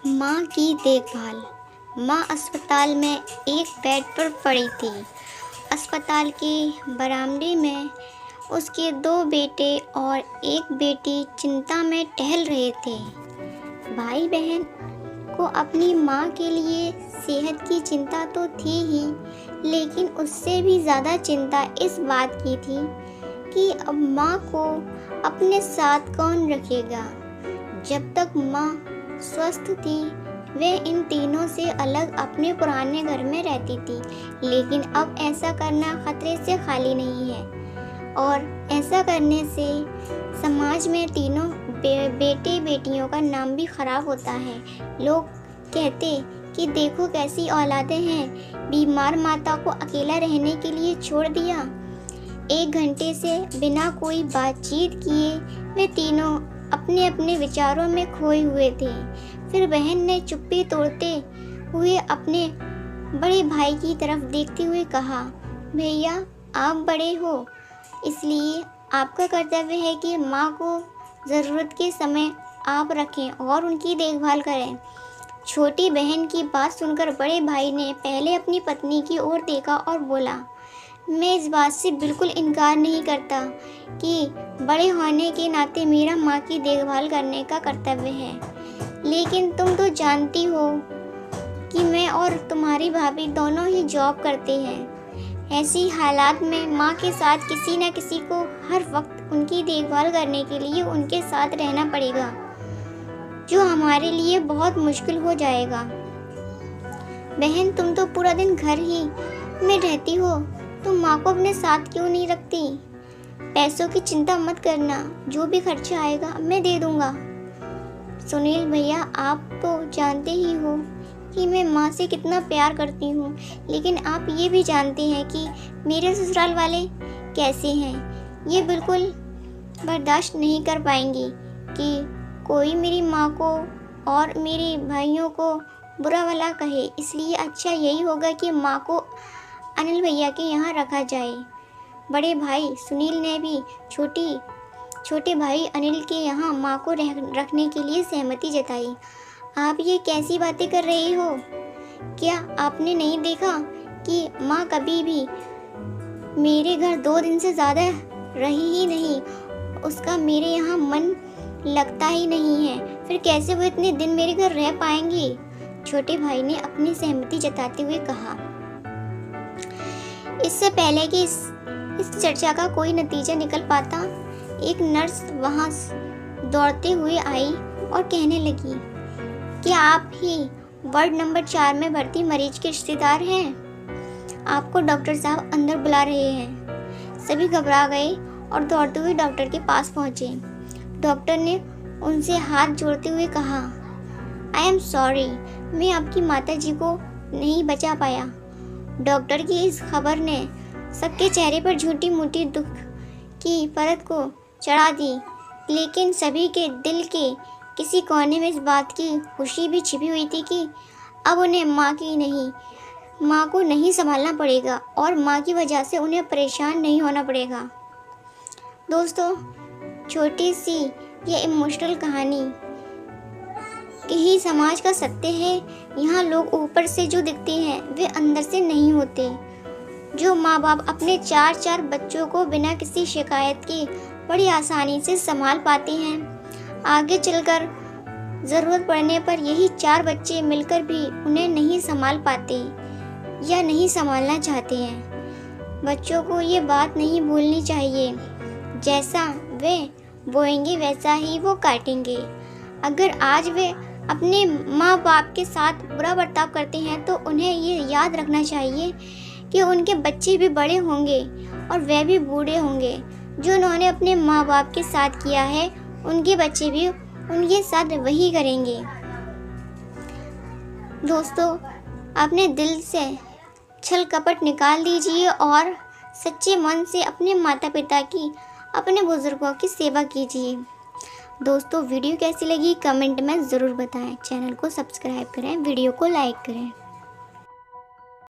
माँ की देखभाल। माँ अस्पताल में एक बेड पर पड़ी थी। अस्पताल के बरामदे में उसके 2 बेटे और एक बेटी चिंता में टहल रहे थे। भाई बहन को अपनी माँ के लिए सेहत की चिंता तो थी ही, लेकिन उससे भी ज़्यादा चिंता इस बात की थी कि अब माँ को अपने साथ कौन रखेगा। जब तक माँ स्वस्थ थी वे इन तीनों से अलग अपने पुराने घर में रहती थी, लेकिन अब ऐसा करना खतरे से खाली नहीं है और ऐसा करने से समाज में तीनों बेटे बेटियों का नाम भी खराब होता है। लोग कहते कि देखो कैसी औलादें हैं, बीमार माता को अकेला रहने के लिए छोड़ दिया। 1 घंटे से बिना कोई बातचीत किए वे तीनों अपने अपने विचारों में खोए हुए थे। फिर बहन ने चुप्पी तोड़ते हुए अपने बड़े भाई की तरफ देखते हुए कहा, भैया आप बड़े हो, इसलिए आपका कर्तव्य है कि माँ को ज़रूरत के समय आप रखें और उनकी देखभाल करें। छोटी बहन की बात सुनकर बड़े भाई ने पहले अपनी पत्नी की ओर देखा और बोला, मैं इस बात से बिल्कुल इनकार नहीं करता कि बड़े होने के नाते मेरा माँ की देखभाल करने का कर्तव्य है, लेकिन तुम तो जानती हो कि मैं और तुम्हारी भाभी दोनों ही जॉब करते हैं। ऐसी हालात में माँ के साथ किसी न किसी को हर वक्त उनकी देखभाल करने के लिए उनके साथ रहना पड़ेगा, जो हमारे लिए बहुत मुश्किल हो जाएगा। बहन तुम तो पूरा दिन घर ही में रहती हो, तुम माँ को अपने साथ क्यों नहीं रखती? पैसों की चिंता मत करना, जो भी खर्चा आएगा मैं दे दूँगा। सुनील भैया आप तो जानते ही हो कि मैं माँ से कितना प्यार करती हूँ, लेकिन आप ये भी जानते हैं कि मेरे ससुराल वाले कैसे हैं। ये बिल्कुल बर्दाश्त नहीं कर पाएंगी कि कोई मेरी माँ को और मेरे भाइयों को बुरा भला कहे, इसलिए अच्छा यही होगा कि माँ को अनिल भैया के यहाँ रखा जाए। बड़े भाई सुनील ने भी छोटे भाई अनिल के यहाँ माँ को रखने के लिए सहमति जताई। आप ये कैसी बातें कर रही हो? क्या आपने नहीं देखा कि माँ कभी भी मेरे घर 2 दिन से ज़्यादा रही ही नहीं, उसका मेरे यहाँ मन लगता ही नहीं है, फिर कैसे वो इतने दिन मेरे घर रह पाएंगी? छोटे भाई ने अपनी सहमति जताते हुए कहा। इससे पहले कि इस चर्चा का कोई नतीजा निकल पाता, एक नर्स वहाँ दौड़ते हुए आई और कहने लगी, क्या आप ही वार्ड नंबर 4 में भर्ती मरीज के रिश्तेदार हैं? आपको डॉक्टर साहब अंदर बुला रहे हैं। सभी घबरा गए और दौड़ते हुए डॉक्टर के पास पहुंचे। डॉक्टर ने उनसे हाथ जोड़ते हुए कहा, आई एम सॉरी, मैं आपकी माता जी को नहीं बचा पाया। डॉक्टर की इस खबर ने सबके चेहरे पर झूठी मूठी दुख की परत को चढ़ा दी, लेकिन सभी के दिल के किसी कोने में इस बात की खुशी भी छिपी हुई थी कि अब उन्हें माँ को नहीं संभालना पड़ेगा और माँ की वजह से उन्हें परेशान नहीं होना पड़ेगा। दोस्तों, छोटी सी ये इमोशनल कहानी यही समाज का सत्य है। यहाँ लोग ऊपर से जो दिखते हैं वे अंदर से नहीं होते। जो माँ बाप अपने 4 बच्चों को बिना किसी शिकायत के बड़ी आसानी से संभाल पाते हैं, आगे चलकर ज़रूरत पड़ने पर यही 4 बच्चे मिलकर भी उन्हें नहीं संभाल पाते या नहीं संभालना चाहते हैं। बच्चों को ये बात नहीं भूलनी चाहिए, जैसा वे बोएंगे वैसा ही वो काटेंगे। अगर आज वे अपने माँ बाप के साथ बुरा बर्ताव करते हैं तो उन्हें ये याद रखना चाहिए कि उनके बच्चे भी बड़े होंगे और वे भी बूढ़े होंगे। जो उन्होंने अपने माँ बाप के साथ किया है उनके बच्चे भी उनके साथ वही करेंगे। दोस्तों, अपने दिल से छल कपट निकाल दीजिए और सच्चे मन से अपने माता पिता की, अपने बुजुर्गों की सेवा कीजिए। दोस्तों, वीडियो कैसी लगी कमेंट में ज़रूर बताएं। चैनल को सब्सक्राइब करें, वीडियो को लाइक करें।